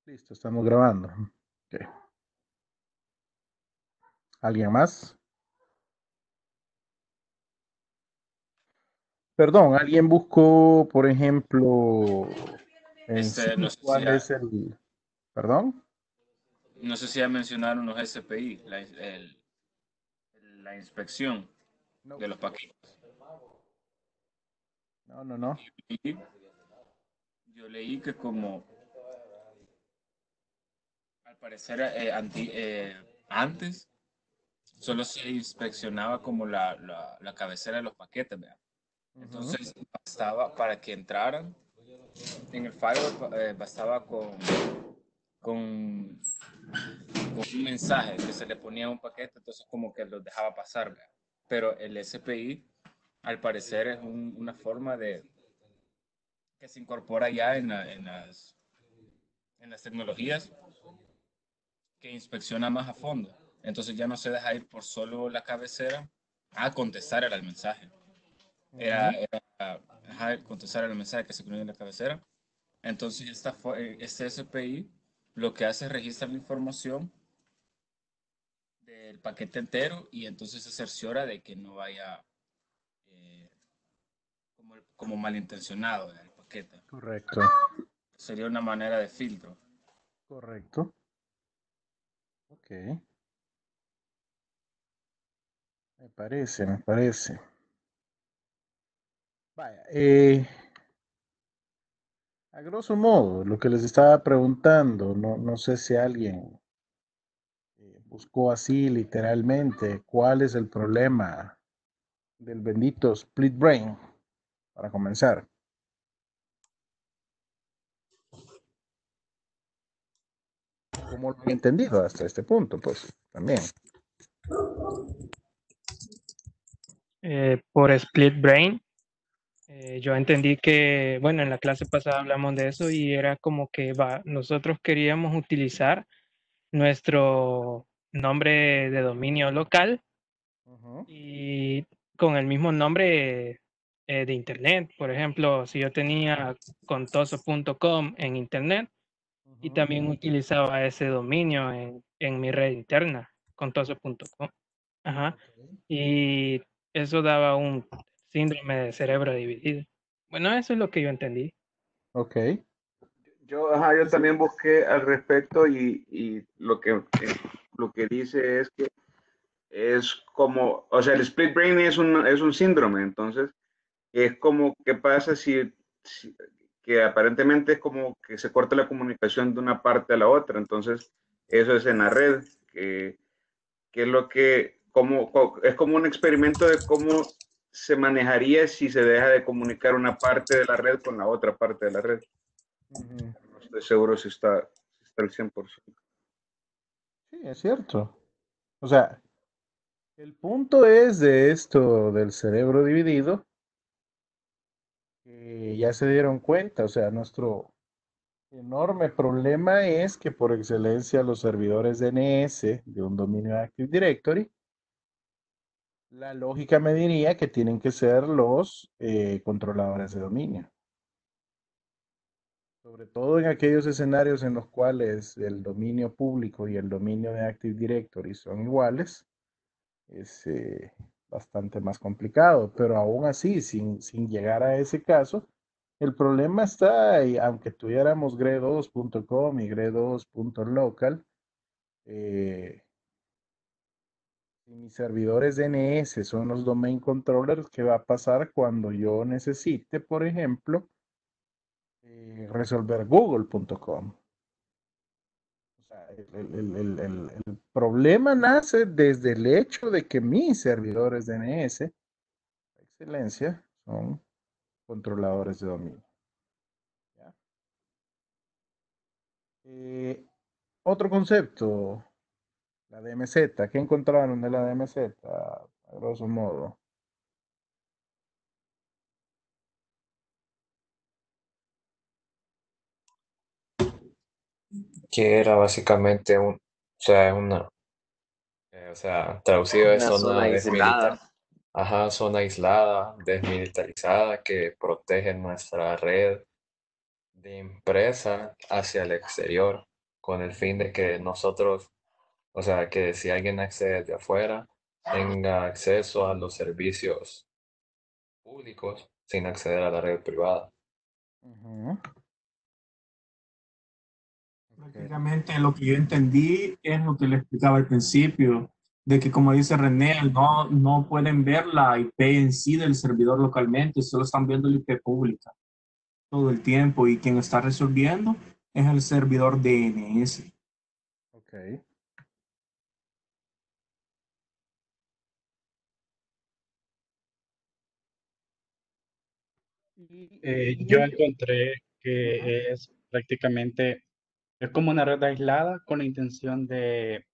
Listo, estamos grabando. Ok. ¿Alguien más? Perdón, ¿alguien buscó, por ejemplo, en No sí sé si cuál ya, es el... Perdón? no sé si ya mencionaron los SPI, la inspección No, de los paquetes. no, no, no. Y yo leí que como al parecer antes solo se inspeccionaba como la cabecera de los paquetes, ¿verdad? Ujú. Entonces bastaba para que entraran en el firewall, bastaba con, con un mensaje que se le ponía a un paquete, entonces como que los dejaba pasar, ¿verdad? Pero el SPI al parecer es una forma de que se incorpora ya en las tecnologías que inspecciona más a fondo. Entonces ya no se deja ir por solo la cabecera a contestar el mensaje. Ujú. Contestar el mensaje que se incluye en la cabecera. Entonces este SPI lo que hace es registrar la información del paquete entero y entonces se cerciora de que no vaya eh, como malintencionado el paquete. Correcto, Sería una manera de filtro. correcto. Ok, me parece, me parece. Vaya, a grosso modo, lo que les estaba preguntando, no, no sé si alguien buscó así literalmente cuál es el problema del bendito split brain, para comenzar. Como lo he entendido hasta este punto, pues también. Por Split Brain. Yo entendí que, bueno, en la clase pasada hablamos de eso y era como que nosotros queríamos utilizar nuestro nombre de dominio local Ujú, y con el mismo nombre de Internet. Por ejemplo, si yo tenía contoso.com en Internet y ujú. también utilizaba ese dominio en mi red interna, contoso.com. Ajá. Ok. Y eso daba un síndrome de cerebro dividido. Bueno, eso es lo que yo entendí. Ok. Yo también busqué al respecto y lo que dice es que es como, o sea, el split brain es un síndrome, entonces es como que pasa que aparentemente es como que se corta la comunicación de una parte a la otra, entonces eso es en la red, que es lo que, es como un experimento de cómo se manejaría si se deja de comunicar una parte de la red con la otra parte de la red. Ujú. No estoy seguro si está al 100%. Sí, es cierto. O sea, el punto es de esto del cerebro dividido, que ya se dieron cuenta, o sea, nuestro enorme problema es que por excelencia los servidores DNS de un dominio Active Directory, la lógica me diría que tienen que ser los controladores de dominio. Sobre todo en aquellos escenarios en los cuales el dominio público y el dominio de Active Directory son iguales, es bastante más complicado, pero aún así, sin llegar a ese caso, el problema está, y aunque tuviéramos gre2.com y gre2.local, eh, si mis servidores DNS son los domain controllers, ¿qué va a pasar cuando yo necesite, por ejemplo, resolver google.com? O sea, el problema nace desde el hecho de que mis servidores DNS, excelencia, son controladores de dominio. ¿Ya? Eh, Otro concepto, la DMZ. ¿Qué encontraron de la DMZ? A grosso modo. Que era básicamente traducido de Una zona zona aislada. desmilitar, ajá, zona aislada, desmilitarizada, que protege nuestra red de empresa hacia el exterior. con el fin de que nosotros, o sea, que si alguien accede de afuera, tenga acceso a los servicios públicos sin acceder a la red privada. Ujú. Ok. Prácticamente lo que yo entendí es lo que le explicaba al principio, de que como dice René, no pueden ver la IP en sí del servidor localmente, solo están viendo la IP pública todo el tiempo y quien está resolviendo es el servidor DNS. Ok. Yo Y, encontré ajá, que es prácticamente, es como una red aislada con la intención de,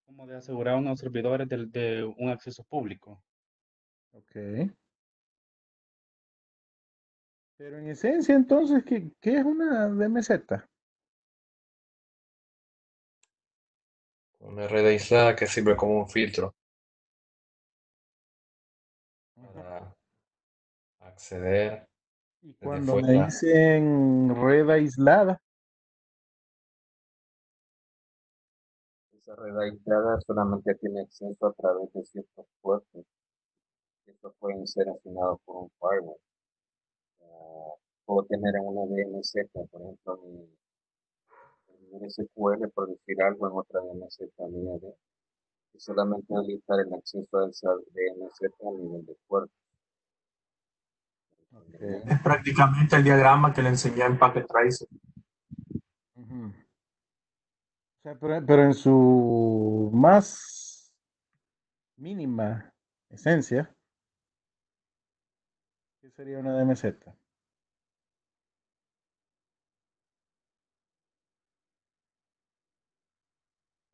como de asegurar unos servidores de un acceso público. ok. Pero en esencia, entonces, ¿qué es una DMZ? Una red aislada que sirve como un filtro Ujú. para acceder Y desde cuando me fuera. dicen red aislada, Esa red aislada solamente tiene acceso a través de ciertos puertos. Estos pueden ser asignados por un firewall. Puedo tener en una DMZ, por ejemplo, mi SQL por decir algo en otra DMZ mía y solamente habilitar el acceso a esa DMZ a nivel de puerto. ok. Es prácticamente el diagrama que le enseñé en Packet Tracer. Ujú. O sea, pero en su más mínima esencia, ¿qué sería una DMZ?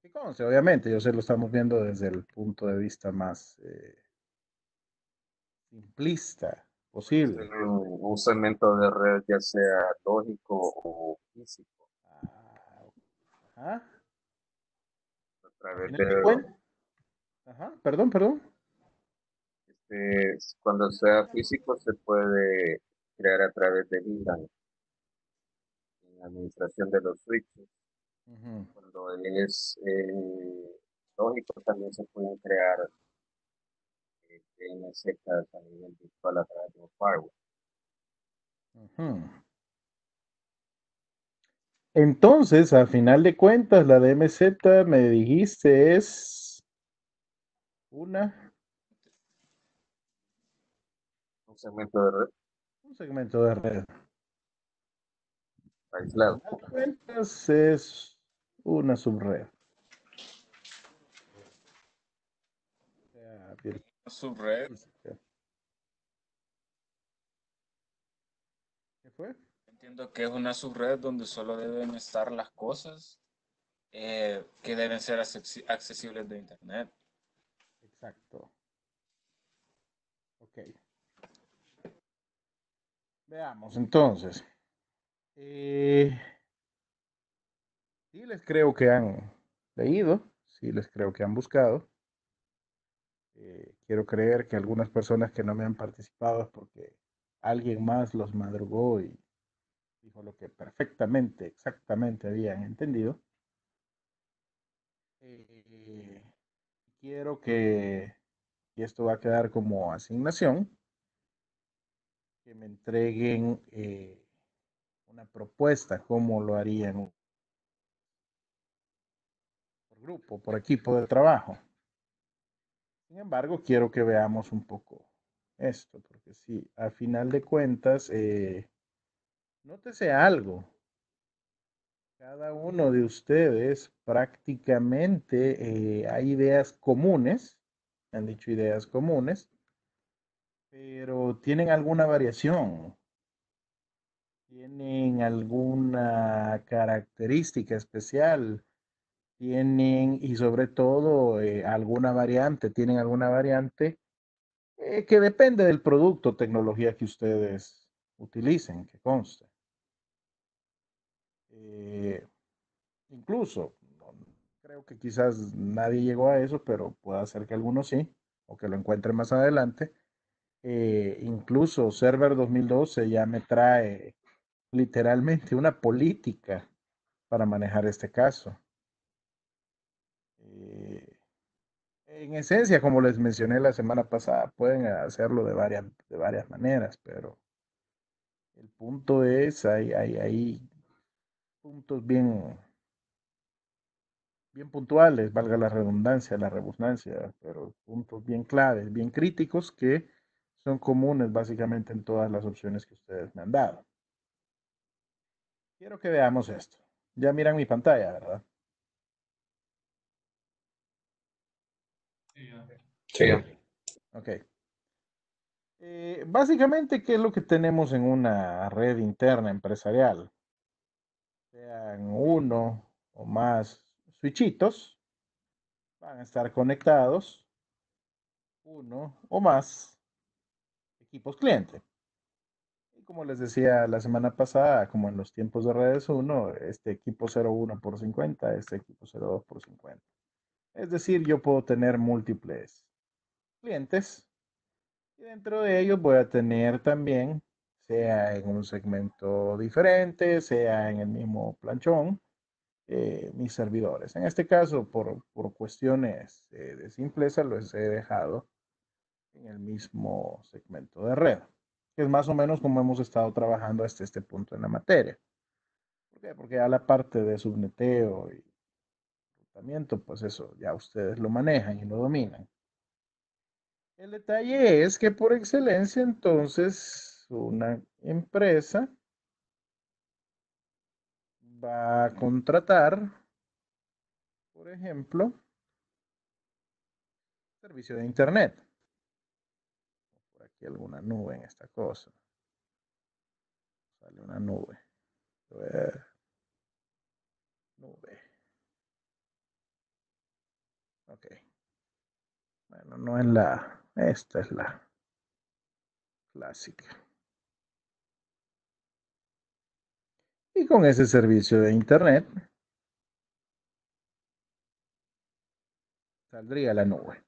Y conste, obviamente, yo se lo estamos viendo desde el punto de vista más simplista Puede ser posible. un segmento de red ya sea lógico o físico Ah, ajá. a A través final de de cuentas, ajá, perdón. cuando sea físico se puede crear a través de VLAN en la administración de los switches. Ujú. Cuando es lógico también se pueden crear DMZ a nivel virtual a través de un firewall. Ujú. Entonces, a final de cuentas, la DMZ me dijiste es una, Un segmento de red un segmento de red. A aislado. final de cuentas es una subred. O sea, Subred, física. ¿Qué fue? entiendo que es una subred donde solo deben estar las cosas que deben ser accesibles de Internet. Exacto. Ok. Veamos entonces. Eh, sí les creo que han leído, sí les creo que han buscado. Quiero creer que algunas personas que no me han participado es porque alguien más los madrugó y dijo lo que perfectamente, exactamente habían entendido. Eh, quiero que, y esto va a quedar como asignación, que me entreguen una propuesta, cómo lo harían por grupo, por equipo de trabajo. Sin embargo, quiero que veamos un poco esto, porque si a final de cuentas, nótese algo. Cada uno de ustedes prácticamente hay ideas comunes, han dicho ideas comunes, pero tienen alguna variación, tienen alguna característica especial, tienen y sobre todo alguna variante, tienen alguna variante que depende del producto o tecnología que ustedes utilicen, que conste. Eh, Incluso, no, creo que quizás nadie llegó a eso, pero puede ser que algunos sí, o que lo encuentren más adelante. Incluso Server 2012 ya me trae literalmente una política para manejar este caso. En esencia, como les mencioné la semana pasada, pueden hacerlo de varias maneras, pero el punto es, hay puntos bien puntuales, valga la redundancia, la redundancia, pero puntos bien claves, bien críticos que son comunes básicamente en todas las opciones que ustedes me han dado. Quiero que veamos esto. Ya miran mi pantalla, ¿verdad? Sí. Ok. Básicamente, ¿qué es lo que tenemos en una red interna empresarial? Sean uno o más switchitos, van a estar conectados uno o más equipos cliente. Y como les decía la semana pasada, como en los tiempos de redes 1, este equipo 01 por 50, este equipo 02 por 50. Es decir, yo puedo tener múltiples clientes y dentro de ellos voy a tener también, sea en un segmento diferente, sea en el mismo planchón, mis servidores. En este caso, por cuestiones de simpleza, los he dejado en el mismo segmento de red, que es más o menos como hemos estado trabajando hasta este punto en la materia. ¿Por qué? Porque a la parte de subneteo y rutamiento, pues eso ya ustedes lo manejan y lo dominan. El detalle es que por excelencia, entonces, una empresa va a contratar, por ejemplo, servicio de Internet. Por aquí alguna nube en esta cosa. Sale una nube. A ver. Nube. Ok. Bueno, no es la. Esta es la clásica. Y con ese servicio de Internet saldría la nube.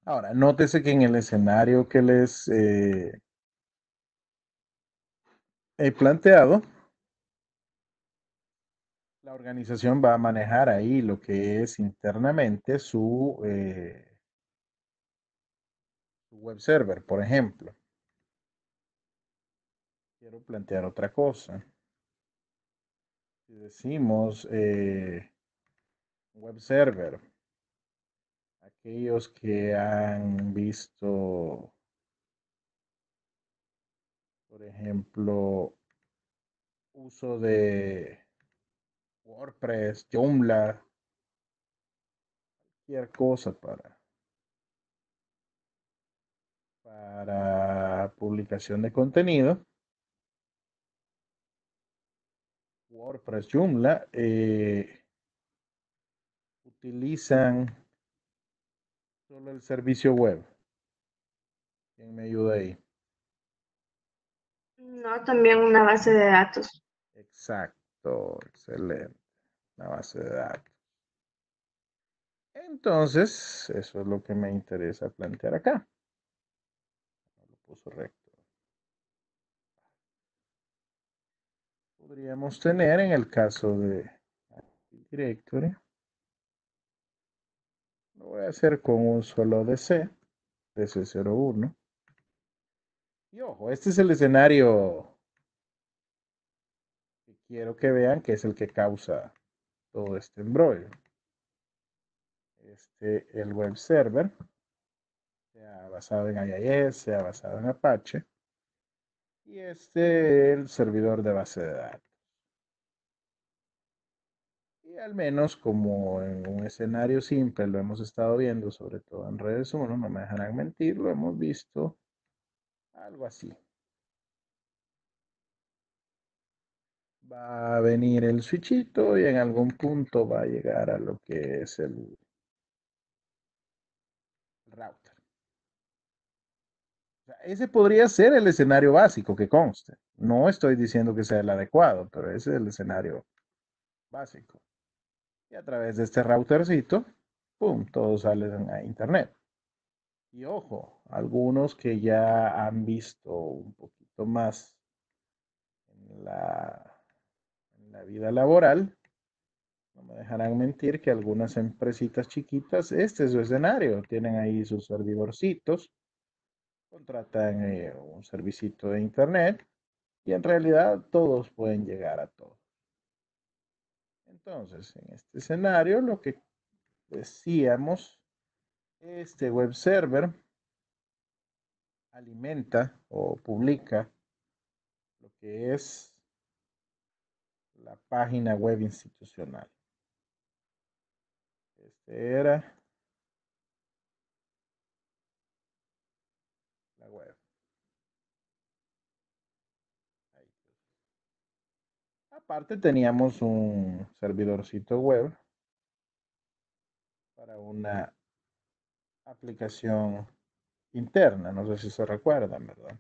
Ahora, nótese que en el escenario que les he planteado, la organización va a manejar ahí lo que es internamente su web server, por ejemplo. Quiero plantear otra cosa. Si decimos web server, aquellos que han visto, por ejemplo, uso de WordPress, Joomla, cualquier cosa para publicación de contenido, WordPress, Joomla, utilizan solo el servicio web. ¿Quién me ayuda ahí? No, también una base de datos. Exacto, excelente. La base de datos. Entonces, eso es lo que me interesa plantear acá. Lo puso recto. Podríamos tener en el caso de Active Directory. Lo voy a hacer con un solo DC, DC01. Y ojo, este es el escenario que quiero que vean que es el que causa todo este embrollo. El web server, sea basado en IIS, sea basado en Apache. Y el servidor de base de datos. Y al menos como en un escenario simple lo hemos estado viendo, sobre todo en redes 1, no me dejarán mentir, lo hemos visto algo así. Va a venir el switchito y en algún punto va a llegar a lo que es el router. O sea, ese podría ser el escenario básico que conste. No estoy diciendo que sea el adecuado, pero ese es el escenario básico. Y a través de este routercito, ¡pum!, todos salen a internet. Y ojo, algunos que ya han visto un poquito más en la vida laboral, no me dejarán mentir que algunas empresitas chiquitas, este es su escenario, tienen ahí sus servidorcitos, contratan un servicito de internet y en realidad todos pueden llegar a todo. Entonces, en este escenario, lo que decíamos, este web server alimenta o publica lo que es la página web institucional. Este era la web. Ahí. Aparte teníamos un servidorcito web para una aplicación interna, no sé si se recuerdan, ¿verdad?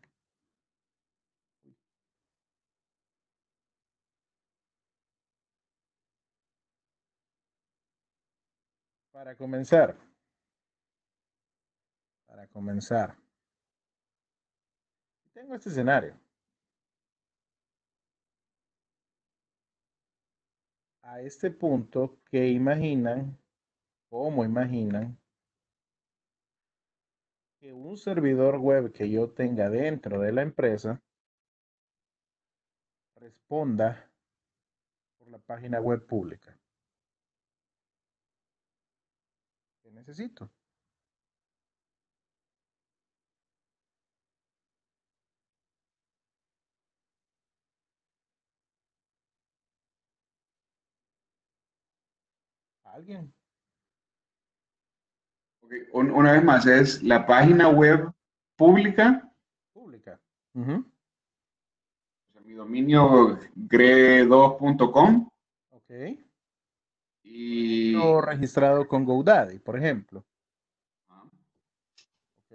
Para comenzar, tengo este escenario. A este punto, ¿qué imaginan? ¿Cómo imaginan que un servidor web que yo tenga dentro de la empresa responda por la página web pública? ¿Qué necesito? ¿Alguien? Okay. Una vez más, es la página web pública. Pública. O sea, mi dominio gre2.com. Ok. Y registrado con GoDaddy, por ejemplo. Ok.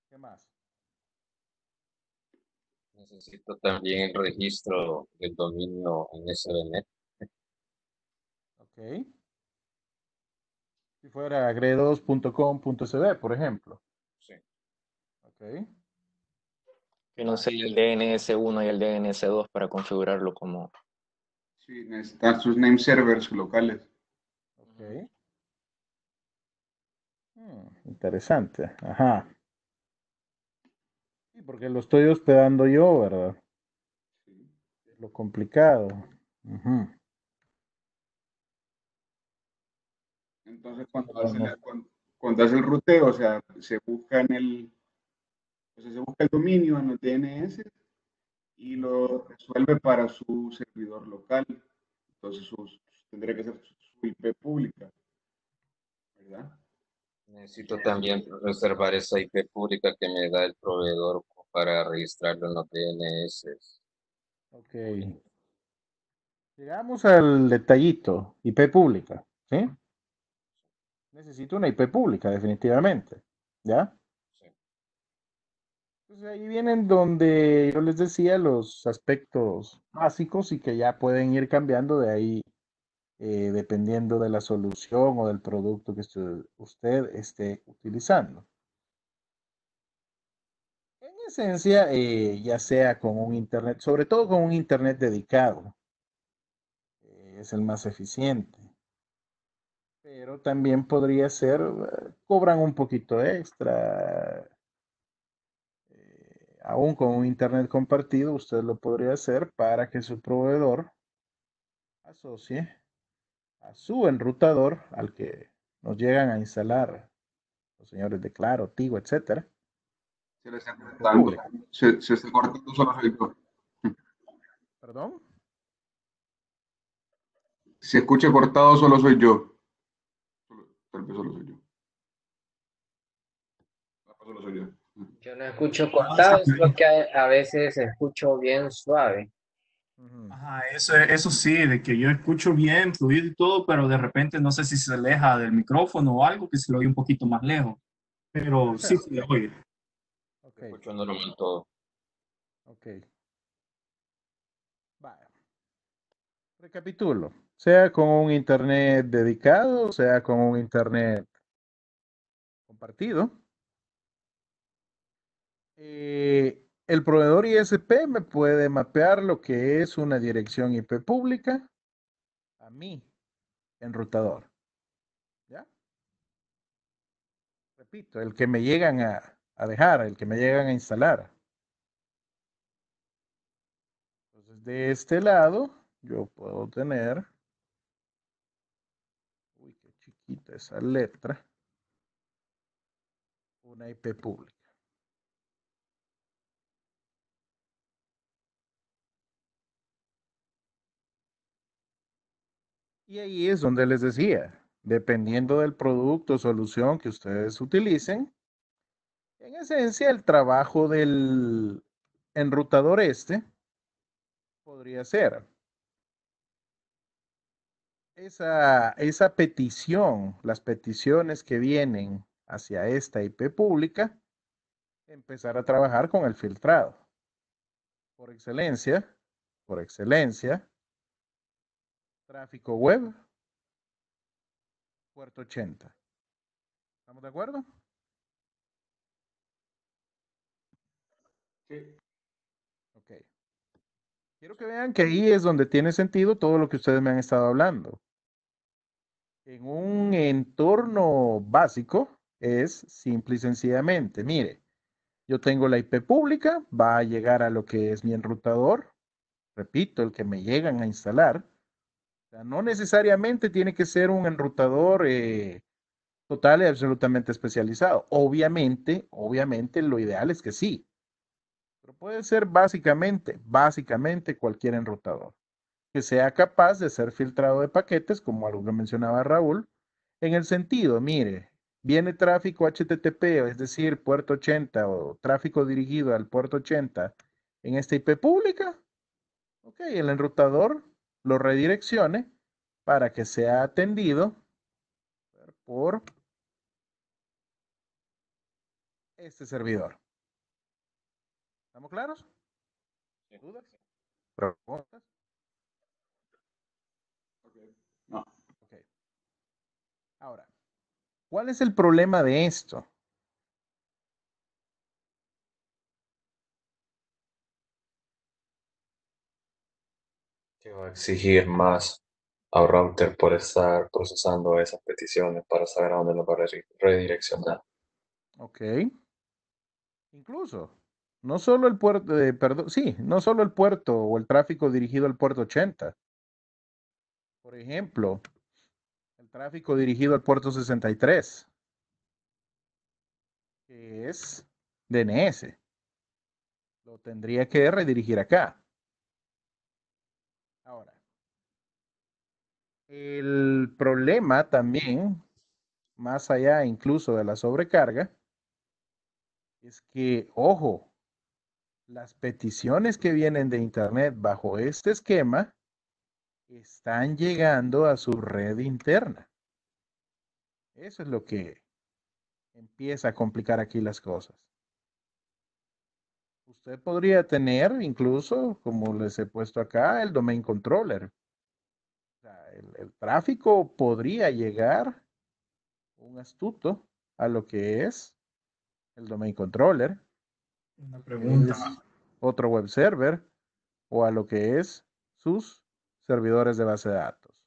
¿Qué más? Necesito también el registro del dominio en SDNet. Ok. Si fuera gre2.com.sb, por ejemplo. Sí. Ok. Que no sé el DNS1 y el DNS2 para configurarlo como... Sí, necesitan sus name servers locales. Ok. Interesante. Ajá. Sí, porque lo estoy hospedando yo, ¿verdad? Sí. Es lo complicado. Entonces, cuando hace el ruteo, o sea, se busca se busca el dominio en el DNS y lo resuelve para su servidor local. Entonces, tendría que ser su IP pública, ¿verdad? Necesito también reservar esa IP pública que me da el proveedor para registrarlo en los DNS. Ok. Llegamos al detallito, IP pública, ¿sí? Necesito una IP pública, definitivamente, ¿ya? Sí. Entonces ahí vienen donde yo les decía los aspectos básicos y que ya pueden ir cambiando de ahí dependiendo de la solución o del producto que usted esté utilizando. En esencia, ya sea con un internet, sobre todo con un internet dedicado, es el más eficiente. Pero también podría ser, cobran un poquito extra. Aún con un internet compartido, usted lo podría hacer para que su proveedor asocie a su enrutador al que nos llegan a instalar los señores de Claro, Tigo, etcétera. Se le está cortando. Se está cortando, solo soy yo. ¿Perdón? Si escucha cortado, solo soy yo. Tal vez solo soy yo. Solo soy yo. Yo no escucho cortado, solo que a veces escucho bien suave. Ajá, eso sí, de que yo escucho bien, fluido y todo, pero de repente no sé si se aleja del micrófono o algo que se lo oye un poquito más lejos. Pero sí se le oye. Ok. Escucho normal todo. Ok. Vale. Recapitulo. Sea con un internet dedicado, sea con un internet compartido. el proveedor ISP me puede mapear lo que es una dirección IP pública a mi enrutador. ¿Ya? Repito, el que me llegan a dejar, el que me llegan a instalar. Entonces, de este lado, yo puedo tener, uy, qué chiquita esa letra, una IP pública. Y ahí es donde les decía, dependiendo del producto o solución que ustedes utilicen, en esencia el trabajo del enrutador podría ser esa petición, las peticiones que vienen hacia esta IP pública, empezar a trabajar con el filtrado. Por excelencia, tráfico web, puerto 80. ¿Estamos de acuerdo? Sí. Ok. Quiero que vean que ahí es donde tiene sentido todo lo que ustedes me han estado hablando. En un entorno básico es simple y sencillamente, mire, yo tengo la IP pública, va a llegar a lo que es mi enrutador, repito, el que me llegan a instalar. O sea, no necesariamente tiene que ser un enrutador total y absolutamente especializado. Obviamente, lo ideal es que sí, pero puede ser básicamente cualquier enrutador que sea capaz de ser filtrado de paquetes, como algo que mencionaba Raúl, en el sentido, mire, viene tráfico HTTP, es decir, puerto 80 o tráfico dirigido al puerto 80 en esta IP pública, ok, el enrutador lo redireccione para que sea atendido por este servidor. ¿Estamos claros? ¿Dudas? ¿Preguntas? No. Ok. Ahora, ¿cuál es el problema de esto? Que va a exigir más al router por estar procesando esas peticiones para saber a dónde lo va a redireccionar. Ok. Incluso, no solo el puerto, perdón, sí, no solo el puerto o el tráfico dirigido al puerto 80. Por ejemplo, el tráfico dirigido al puerto 63, que es DNS. Lo tendría que redirigir acá. Ahora, el problema también, más allá incluso de la sobrecarga, es que, ojo, las peticiones que vienen de Internet bajo este esquema están llegando a su red interna. Eso es lo que empieza a complicar aquí las cosas. Usted podría tener incluso, como les he puesto acá, el domain controller. O sea, el tráfico podría llegar, un astuto, a lo que es el domain controller, Una que pregunta. es otro web server, o a lo que es sus servidores de base de datos.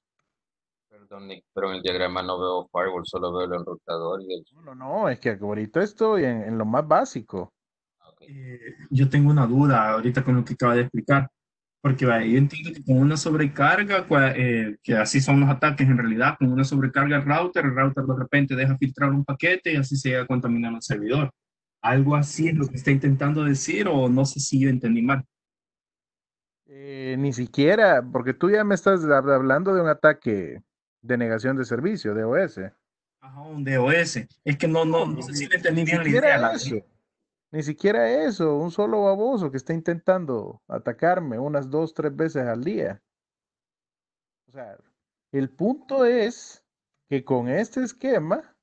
Perdón, Nick, pero en el diagrama no veo firewall, solo veo el enrutador y el... No, es que ahorita estoy en lo más básico. Okay. Yo tengo una duda ahorita con lo que acaba de explicar, porque vaya, yo entiendo que con una sobrecarga, que así son los ataques en realidad, con una sobrecarga el router de repente deja filtrar un paquete y así se llega a contaminar el servidor. ¿Algo así es lo que está intentando decir o no sé si yo entendí mal? Ni siquiera, porque tú ya me estás hablando de un ataque de negación de servicio, DOS. Ajá, un DOS. Es que no sé si le entendí Ni bien la idea. siquiera eso. Ni siquiera eso, un solo baboso que está intentando atacarme unas 2, 3 veces al día. O sea, el punto es que con este esquema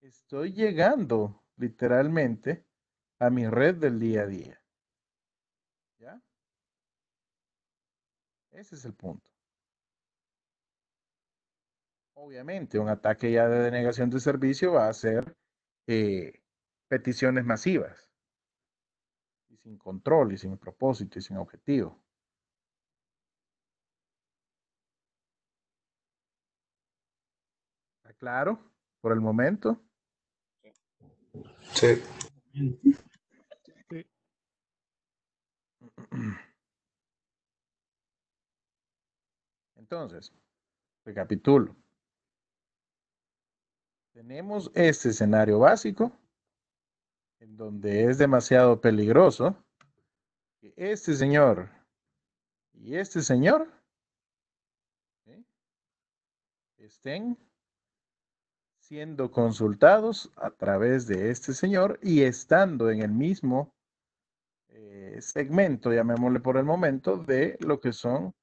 estoy llegando literalmente a mi red del día a día. ¿Ya? Ese es el punto. Obviamente, un ataque ya de denegación de servicio va a ser peticiones masivas. Y sin control y sin propósito y sin objetivo. ¿Está claro por el momento? Sí. Sí. Entonces, recapitulo. Tenemos este escenario básico en donde es demasiado peligroso que este señor y este señor, ¿sí?, estén siendo consultados a través de este señor y estando en el mismo segmento, llamémosle por el momento, de lo que son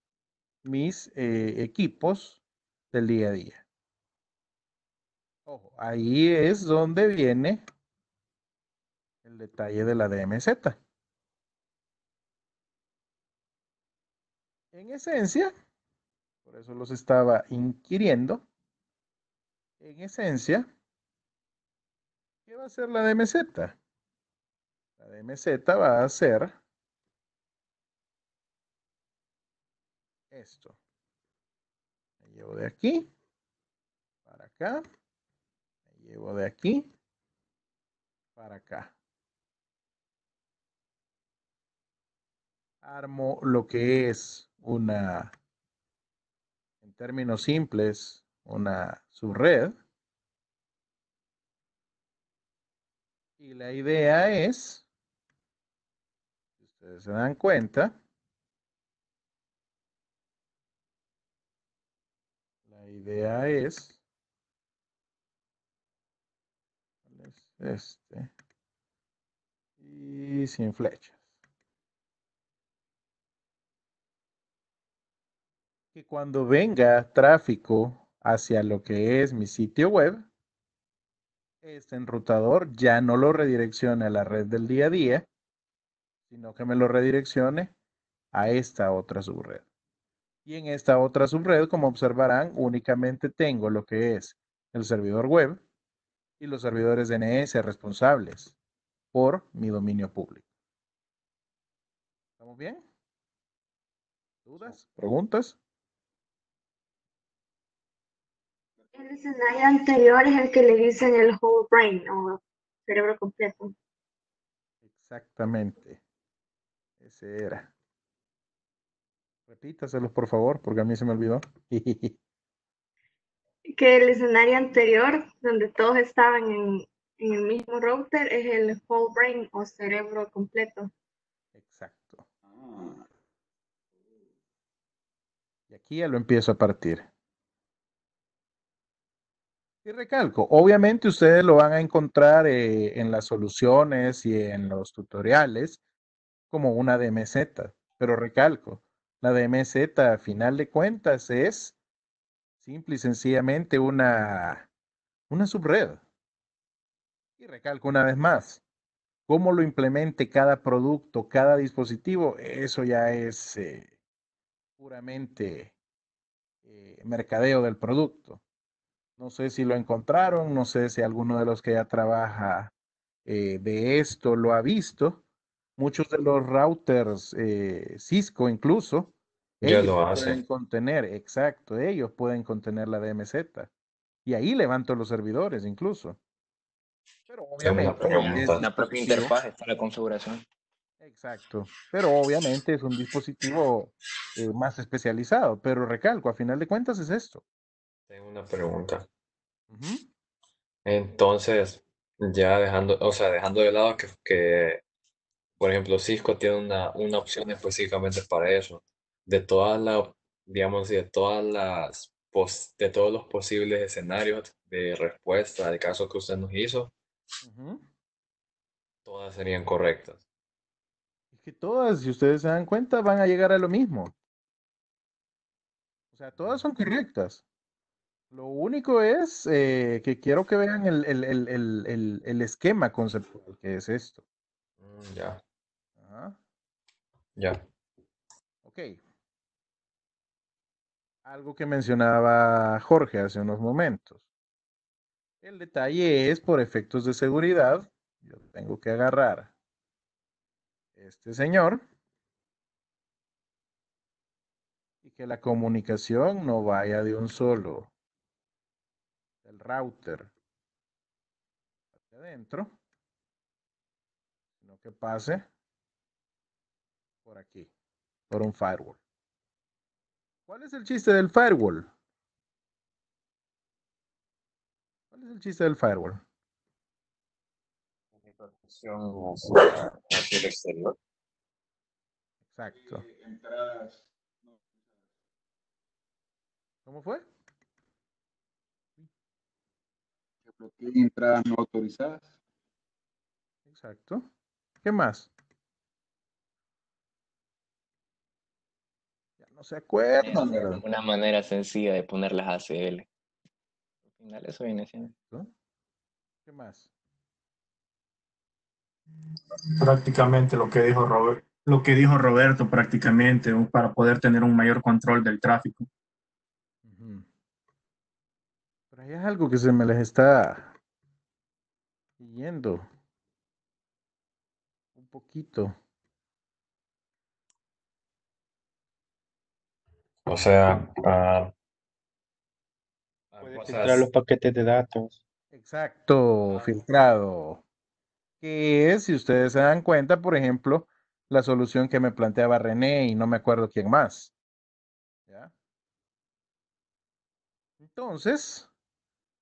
mis equipos del día a día. Ojo, ahí es donde viene el detalle de la DMZ. En esencia, por eso los estaba inquiriendo, en esencia, ¿qué va a hacer la DMZ? La DMZ va a hacer esto. Me llevo de aquí para acá, me llevo de aquí para acá. Armo lo que es una, en términos simples, una subred. Y la idea es, si ustedes se dan cuenta, la idea es este y sin flechas. Que cuando venga tráfico hacia lo que es mi sitio web, este enrutador ya no lo redireccione a la red del día a día, sino que me lo redireccione a esta otra subred. Y en esta otra subred, como observarán, únicamente tengo lo que es el servidor web y los servidores DNS responsables por mi dominio público. ¿Estamos bien? ¿Dudas? ¿Preguntas? El escenario anterior es el que le dicen el whole brain o cerebro completo. Exactamente. Ese era. Repítaselos, por favor, porque a mí se me olvidó. Que el escenario anterior, donde todos estaban en el mismo router, es el whole brain o cerebro completo. Exacto. Y aquí ya lo empiezo a partir. Y recalco, obviamente ustedes lo van a encontrar en las soluciones y en los tutoriales como una DMZ, pero recalco, la DMZ a final de cuentas es simple y sencillamente una subred. Y recalco una vez más, cómo lo implemente cada producto, cada dispositivo, eso ya es puramente mercadeo del producto. No sé si lo encontraron, no sé si alguno de los que ya trabaja de esto lo ha visto. Muchos de los routers Cisco incluso, Ya ellos lo pueden hace. contener, exacto, ellos pueden contener la DMZ. Y ahí levanto los servidores incluso. Pero Tengo una obviamente es pregunta. La propia dispositivo. interfaz está la configuración. Exacto. Pero obviamente es un dispositivo más especializado. Pero recalco, a final de cuentas es esto. Tengo una pregunta. Ujú. Entonces, ya dejando, o sea, dejando de lado que, por ejemplo, Cisco tiene una opción específicamente para eso. De todas las, digamos, de todos los posibles escenarios de respuesta del caso que usted nos hizo, Ujú. todas serían correctas. Es que todas, si ustedes se dan cuenta, van a llegar a lo mismo. O sea, todas son correctas. Lo único es que quiero que vean el esquema conceptual que es esto. Ya, Ajá. ya. Ok. Algo que mencionaba Jorge hace unos momentos. El detalle es, por efectos de seguridad, yo tengo que agarrar este señor y que la comunicación no vaya de un solo del router hacia adentro, sino que pase por aquí, por un firewall. ¿Cuál es el chiste del firewall? ¿Cuál es el chiste del firewall? Protección hacia el exterior. Exacto. Entradas. ¿Cómo fue? Que bloqueen entradas no autorizadas. Exacto. ¿Qué más? Ya no se acuerdan, ¿verdad? Una manera sencilla de poner las ACL. Al final eso viene siendo. ¿No? ¿Qué más? Prácticamente lo que dijo Roberto prácticamente, para poder tener un mayor control del tráfico. Ujú. Pero hay algo que se me les está yendo un poquito. O sea, Puede cosas. filtrar los paquetes de datos. Exacto, filtrado. Que es, si ustedes se dan cuenta, por ejemplo, la solución que me planteaba René y no me acuerdo quién más. ¿Ya? Entonces,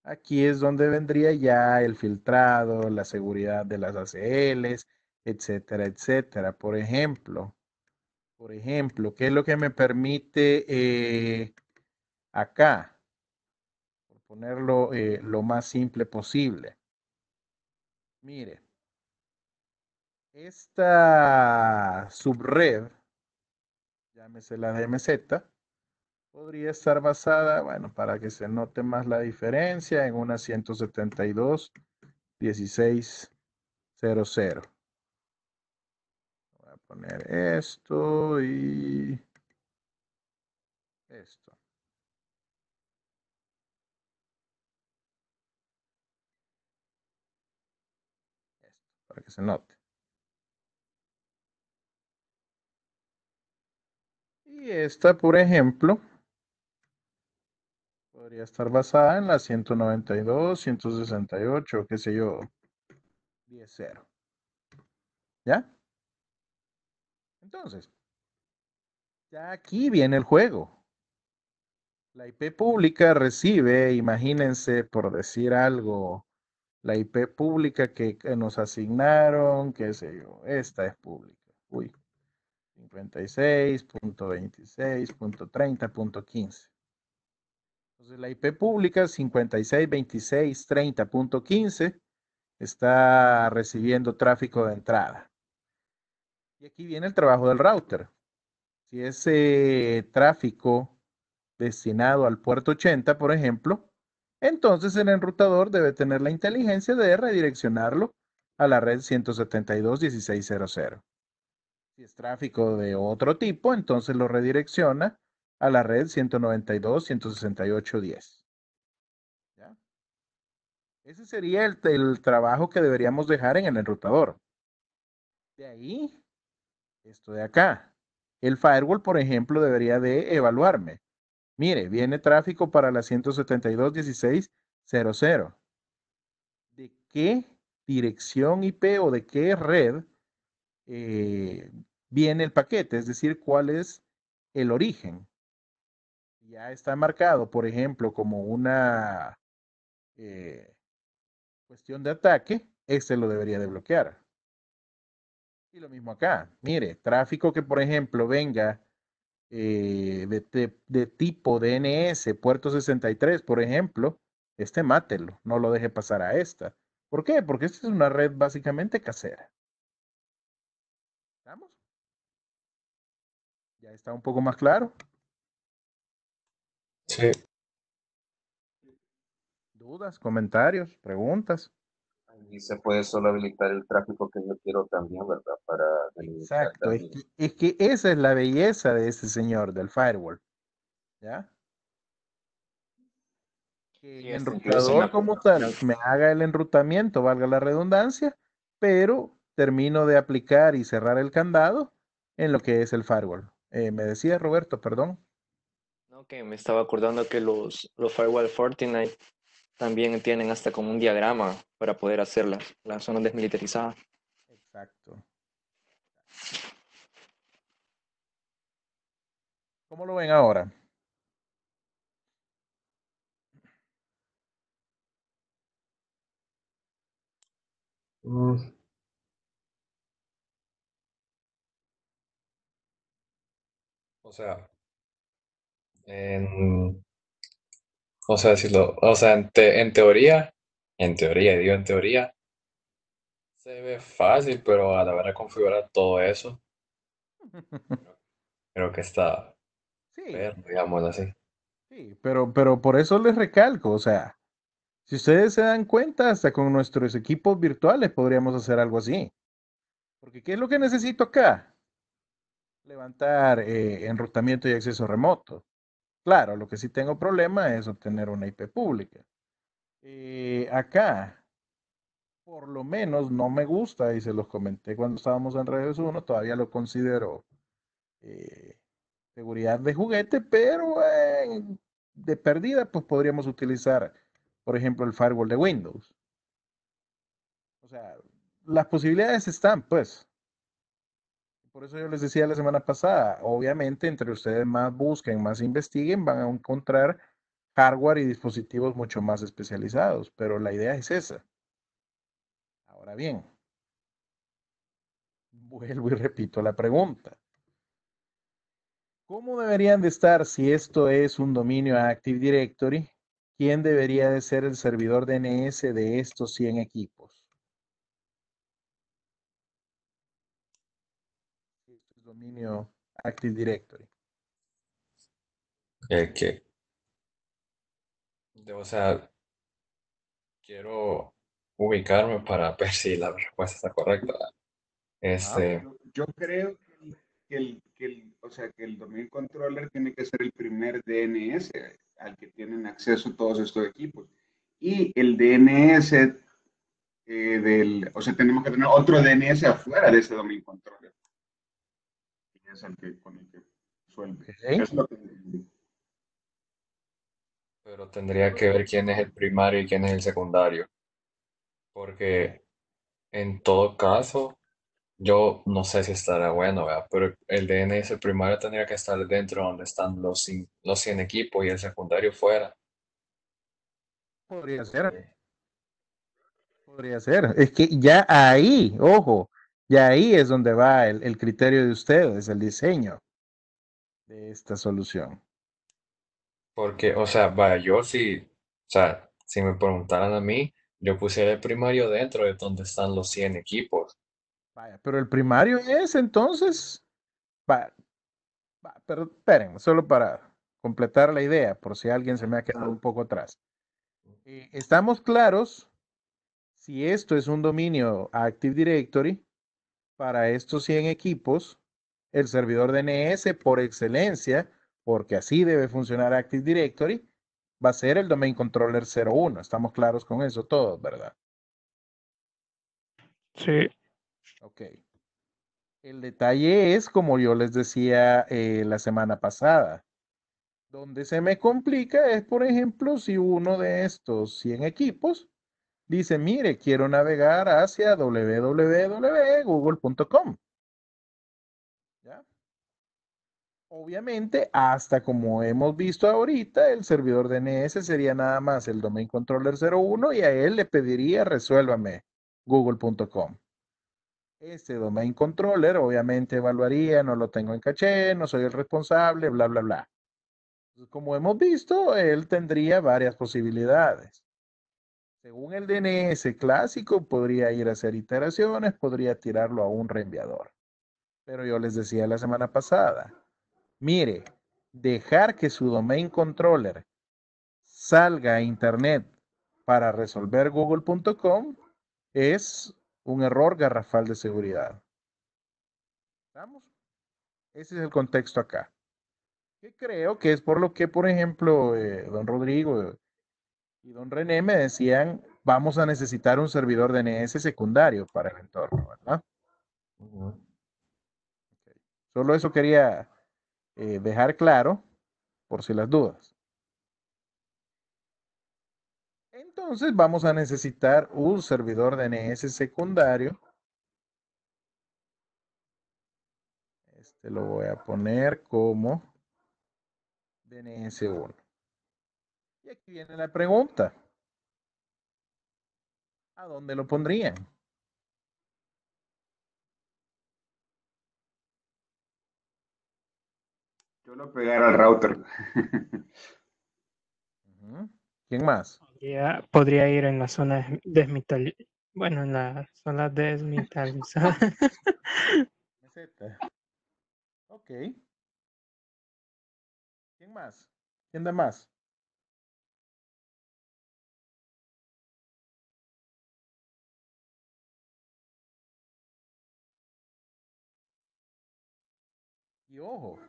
aquí es donde vendría ya el filtrado, la seguridad de las ACLs, etcétera, etcétera. Por ejemplo, ¿qué es lo que me permite acá? Por ponerlo lo más simple posible. Mire, esta subred, llámese la DMZ, podría estar basada, bueno, para que se note más la diferencia, en una 172.16.00. Voy a poner esto y esto. Esto, para que se note. Y esta, por ejemplo, podría estar basada en la 192.168, qué sé yo, 10.0. ¿Ya? Entonces, ya aquí viene el juego. La IP pública recibe, imagínense, por decir algo, la IP pública que nos asignaron, qué sé yo, esta es pública. Uy, 56.26.30.15. Entonces la IP pública 56.26.30.15 está recibiendo tráfico de entrada. Y aquí viene el trabajo del router. Si ese tráfico destinado al puerto 80, por ejemplo, entonces el enrutador debe tener la inteligencia de redireccionarlo a la red 172.16.00. Si es tráfico de otro tipo, entonces lo redirecciona a la red 192.168.10. ¿Ya? Ese sería el trabajo que deberíamos dejar en el enrutador. De ahí, esto de acá. El firewall, por ejemplo, debería de evaluarme. Mire, viene tráfico para la 172.16.00. ¿De qué dirección IP o de qué red viene el paquete? Es decir, ¿cuál es el origen? Ya está marcado, por ejemplo, como una cuestión de ataque, este lo debería de bloquear. Y lo mismo acá. Mire, tráfico que, por ejemplo, venga de tipo DNS, puerto 63, por ejemplo, este mátelo, no lo deje pasar a esta. ¿Por qué? Porque esta es una red básicamente casera. ¿Estamos? ¿Ya está un poco más claro? Sí. ¿Dudas, comentarios, preguntas? Y se puede solo habilitar el tráfico que yo quiero también, ¿verdad? Para delimitar Exacto, también. es que esa es la belleza de este señor, del firewall. ¿Ya? Que el Sí, incluso enrutador como tal me haga el enrutamiento, valga la redundancia, pero termino de aplicar y cerrar el candado en lo que es el firewall. Me decía Roberto, perdón. No, que me estaba acordando que los firewall Fortinet también tienen hasta como un diagrama para poder hacer las zonas desmilitarizadas. Exacto. ¿Cómo lo ven ahora? Mm, O sea, en, o sea, o sea, en teoría, digo en teoría, se ve fácil, pero a la hora de configurar todo eso, creo que está Sí, perro, digámoslo así. sí, pero por eso les recalco, o sea, si ustedes se dan cuenta, hasta con nuestros equipos virtuales podríamos hacer algo así. Porque ¿qué es lo que necesito acá? Levantar enrutamiento y acceso remoto. Claro, lo que sí tengo problema es obtener una IP pública. Acá, por lo menos, no me gusta, y se los comenté cuando estábamos en redes 1, todavía lo considero eh, seguridad de juguete, pero de perdida, pues podríamos utilizar, por ejemplo, el firewall de Windows. O sea, las posibilidades están, pues. Por eso yo les decía la semana pasada, obviamente entre ustedes más busquen, más investiguen, van a encontrar hardware y dispositivos mucho más especializados, pero la idea es esa. Ahora bien, vuelvo y repito la pregunta. ¿Cómo deberían de estar si esto es un dominio Active Directory? ¿Quién debería de ser el servidor DNS de estos 100 equipos? Esto es dominio Active Directory. Que, o sea, quiero ubicarme para ver si la respuesta está correcta. Ajá. Yo creo o sea, que el domain controller tiene que ser el primer DNS al que tienen acceso todos estos equipos. Y el DNS o sea, tenemos que tener otro DNS afuera de ese domain controller. Y es el que, con el que resuelve. Ok. Eso es lo que Pero tendría que ver quién es el primario y quién es el secundario, porque en todo caso, yo no sé si estará bueno, ¿verdad? Pero el DNS primario tendría que estar dentro donde están los 100 equipos y el secundario fuera. Podría No sé. ser, podría ser. Es que ya ahí, ojo, ya ahí es donde va el criterio de ustedes, el diseño de esta solución. Porque, o sea, vaya, yo sí, o sea, si me preguntaran a mí, yo pusiera el primario dentro de donde están los 100 equipos. Vaya, pero el primario es entonces, pero esperen, solo para completar la idea, por si alguien se me ha quedado un poco atrás. Estamos claros si esto es un dominio Active Directory para estos 100 equipos, el servidor DNS por excelencia, porque así debe funcionar Active Directory, va a ser el Domain Controller 01. Estamos claros con eso todos, ¿verdad? Sí. Ok. El detalle es, como yo les decía la semana pasada, donde se me complica es, por ejemplo, si uno de estos 100 equipos dice, mire, quiero navegar hacia www.google.com. ¿Ya? Obviamente, hasta como hemos visto ahorita, el servidor DNS sería nada más el domain controller 01 y a él le pediría resuélvame google.com. Este domain controller obviamente evaluaría, no lo tengo en caché, no soy el responsable, bla, bla, bla. Entonces, como hemos visto, él tendría varias posibilidades. Según el DNS clásico, podría ir a hacer iteraciones, podría tirarlo a un reenviador. Pero yo les decía la semana pasada, mire, dejar que su domain controller salga a internet para resolver google.com es un error garrafal de seguridad. ¿Estamos? Ese es el contexto acá. Que creo que es por lo que, por ejemplo, don Rodrigo y don René me decían vamos a necesitar un servidor DNS secundario para el entorno, ¿verdad? Okay. Solo eso quería dejar claro por si las dudas. Entonces vamos a necesitar un servidor DNS secundario. Este lo voy a poner como DNS1. Y aquí viene la pregunta. ¿A dónde lo pondrían? Yo lo pegara al router. ¿Quién más? Podría ir en la zona bueno, en la zona desmilitarizada. Ok. ¿Quién más? ¿Quién da más? Y ojo,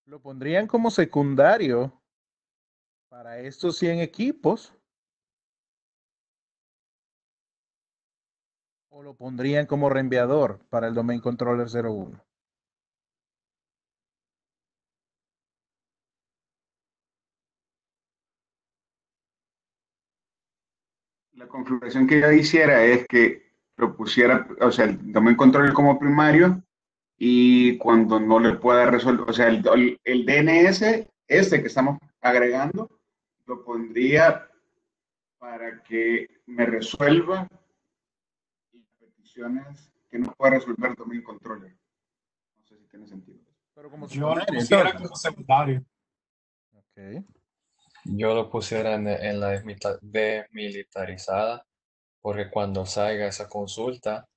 lo pondrían como secundario para estos 100 equipos o lo pondrían como reenviador para el Domain Controller 01. La configuración que yo hiciera es que lo pusiera, o sea, el domain controller como primario y cuando no le pueda resolver, o sea, el DNS, este que estamos agregando, lo pondría para que me resuelva las peticiones que no pueda resolver el domain controller. No sé si tiene sentido. Pero como Yo lo pusiera como secundario. Ok. Yo lo pusiera en la desmilitarizada, porque cuando salga esa consulta,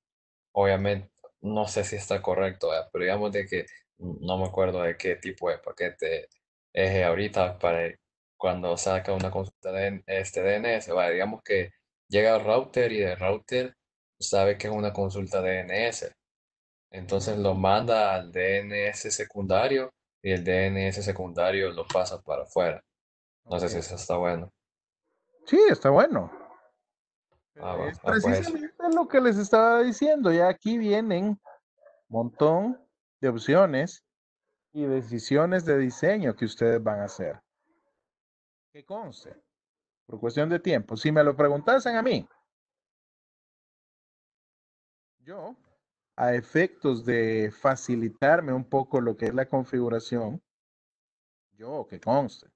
obviamente, no sé si está correcto, pero digamos de que no me acuerdo de qué tipo de paquete es ahorita para cuando saca una consulta de este DNS, digamos que llega al router y del router sabe que es una consulta DNS. Entonces lo manda al DNS secundario y el DNS secundario lo pasa para afuera. No sé si eso está bueno. Sí, está bueno. Pues Es precisamente lo que les estaba diciendo. Ya aquí vienen un montón de opciones y decisiones de diseño que ustedes van a hacer. Que conste, por cuestión de tiempo, si me lo preguntasen a mí, yo, a efectos de facilitarme un poco lo que es la configuración, yo, que conste,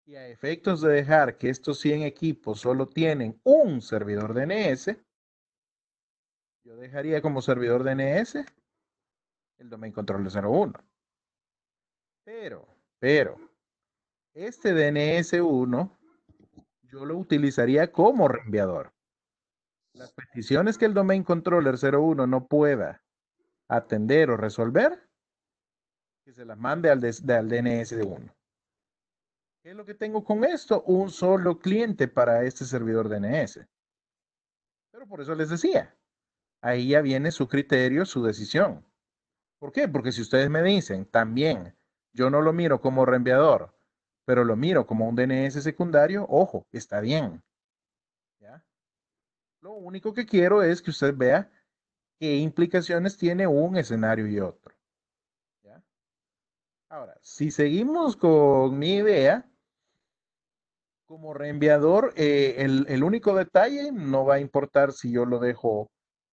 y a efectos de dejar que estos 100 equipos solo tienen un servidor DNS, yo dejaría como servidor DNS el Domain Controller 01. Pero, este DNS1 yo lo utilizaría como reenviador. Las peticiones que el Domain Controller 01 no pueda atender o resolver, que se las mande al DNS1. ¿Qué es lo que tengo con esto? Un solo cliente para este servidor DNS. Pero por eso les decía, ahí ya viene su criterio, su decisión. ¿Por qué? Porque si ustedes me dicen, también, yo no lo miro como reenviador, pero lo miro como un DNS secundario, ojo, está bien. ¿Ya? Lo único que quiero es que usted vea qué implicaciones tiene un escenario y otro. ¿Ya? Ahora, si seguimos con mi idea, como reenviador, el único detalle no va a importar si yo lo dejo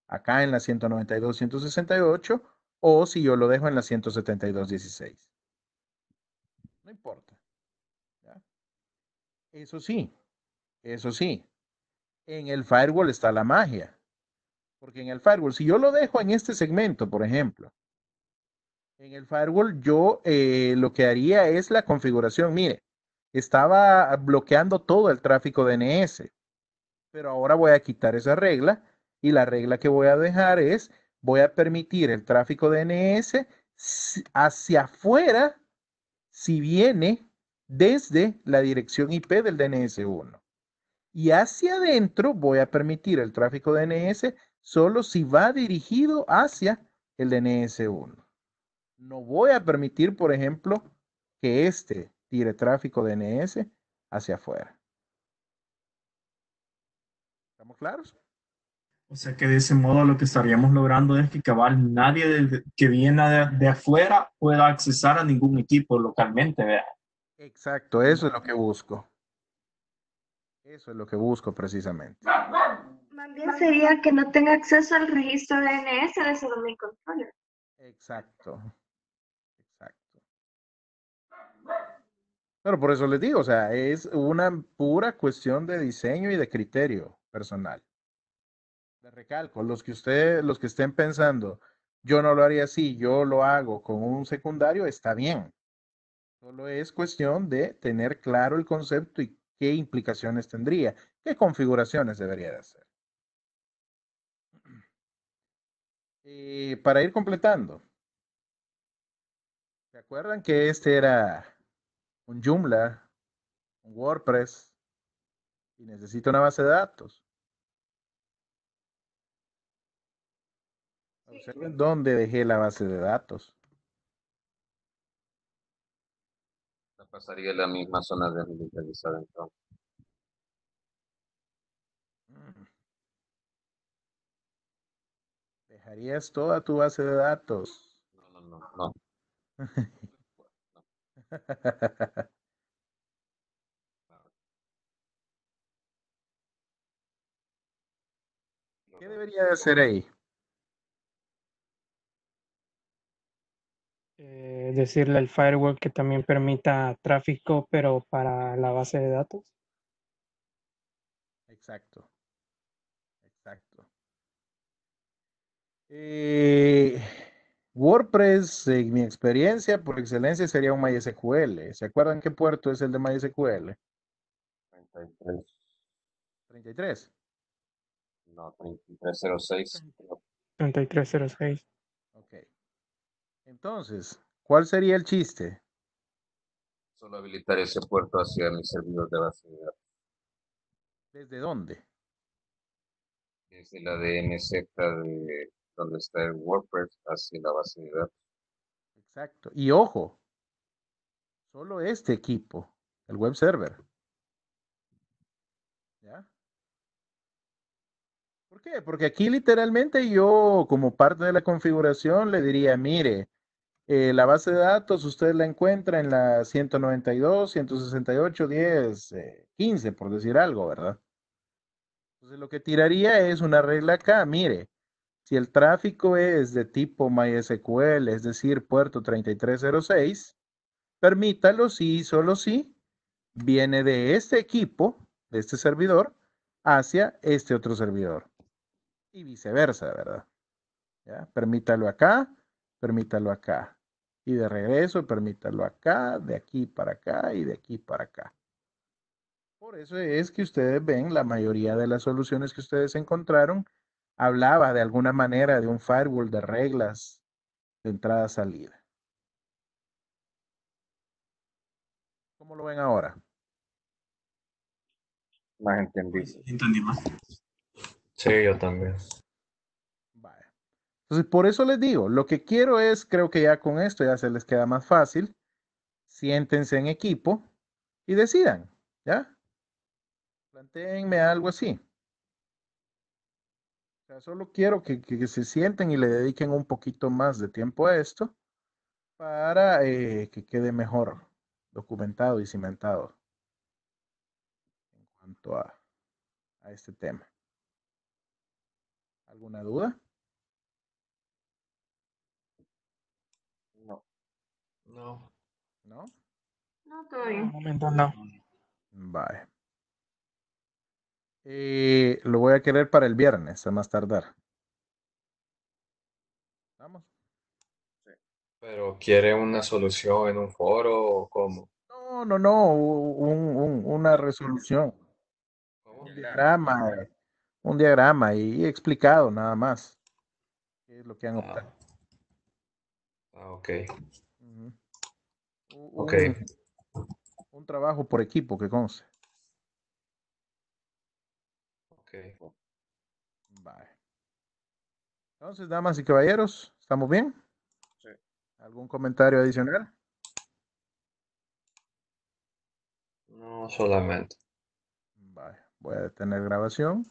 acá en la 192.168 o si yo lo dejo en la 172.16. No importa. ¿Ya? Eso sí, en el firewall está la magia. Porque en el firewall, si yo lo dejo en este segmento, por ejemplo, en el firewall yo lo que haría es la configuración. Mire, estaba bloqueando todo el tráfico DNS, pero ahora voy a quitar esa regla y la regla que voy a dejar es, voy a permitir el tráfico DNS hacia afuera si viene desde la dirección IP del DNS1. Y hacia adentro voy a permitir el tráfico DNS solo si va dirigido hacia el DNS1. No voy a permitir, por ejemplo, que este tire tráfico DNS hacia afuera. ¿Estamos claros? O sea que de ese modo lo que estaríamos logrando es que cabal nadie que viene de afuera pueda accesar a ningún equipo localmente, ¿verdad? Exacto, eso es lo que busco. Eso es lo que busco precisamente. Más bien sería que no tenga acceso al registro DNS de ese domain controller. Exacto. Exacto. Pero por eso les digo, o sea, es una pura cuestión de diseño y de criterio personal. De recalco, los que estén pensando, yo no lo haría así, yo lo hago con un secundario, está bien. Solo es cuestión de tener claro el concepto y qué implicaciones tendría, qué configuraciones debería de hacer. Para ir completando, ¿se acuerdan que este era un Joomla, un WordPress y necesito una base de datos? Observen dónde dejé la base de datos. La pasaría a la misma zona desmilitarizada entonces. ¿Dejarías toda tu base de datos? No. ¿Qué debería de hacer ahí? Decirle al firewall que también permita tráfico, pero para la base de datos. Exacto. Exacto. WordPress, en mi experiencia, por excelencia, sería un MySQL. ¿Se acuerdan qué puerto es el de MySQL? 33. 33. No, 3306. 3306. Ok. Entonces, ¿cuál sería el chiste? Solo habilitar ese puerto hacia mi servidor de base de datos. ¿Desde dónde? Desde la DNZ de donde está el WordPress hacia la base de datos. Exacto. Y ojo, solo este equipo, el web server. ¿Ya? ¿Por qué? Porque aquí literalmente yo, como parte de la configuración, le diría, mire, la base de datos usted la encuentra en la 192, 168, 10, 15, por decir algo, ¿verdad? Entonces lo que tiraría es una regla acá, mire, si el tráfico es de tipo MySQL, es decir, puerto 3306, permítalo si y solo si viene de este equipo, de este servidor, hacia este otro servidor. Y viceversa, ¿verdad? ¿Ya? Permítalo acá, permítalo acá. Y de regreso, permítalo acá, de aquí para acá y de aquí para acá. Por eso es que ustedes ven, la mayoría de las soluciones que ustedes encontraron hablaba de alguna manera de un firewall de reglas de entrada-salida. ¿Cómo lo ven ahora? Más entendido. Entendí más. Sí, yo también. Vale. Entonces, por eso les digo, lo que quiero es, creo que ya con esto ya se les queda más fácil. Siéntense en equipo y decidan, ¿ya? Plantéenme algo así. O sea, solo quiero que se sienten y le dediquen un poquito más de tiempo a esto para que quede mejor documentado y cimentado en cuanto a este tema. ¿Alguna duda? No. No. ¿No? No, todo De bien. momento no. Vale. Lo voy a querer para el viernes, a más tardar. ¿Vamos? ¿Pero quiere una solución en un foro o cómo? No, una resolución, ¿Cómo? un diagrama y explicado nada más qué es lo que han Ah, optado. ok. Ujú. Ok. Un trabajo por equipo que conste. Ok. Vale. Entonces, damas y caballeros, ¿estamos bien? Sí. ¿Algún comentario adicional? No solamente. Vale, voy a detener grabación.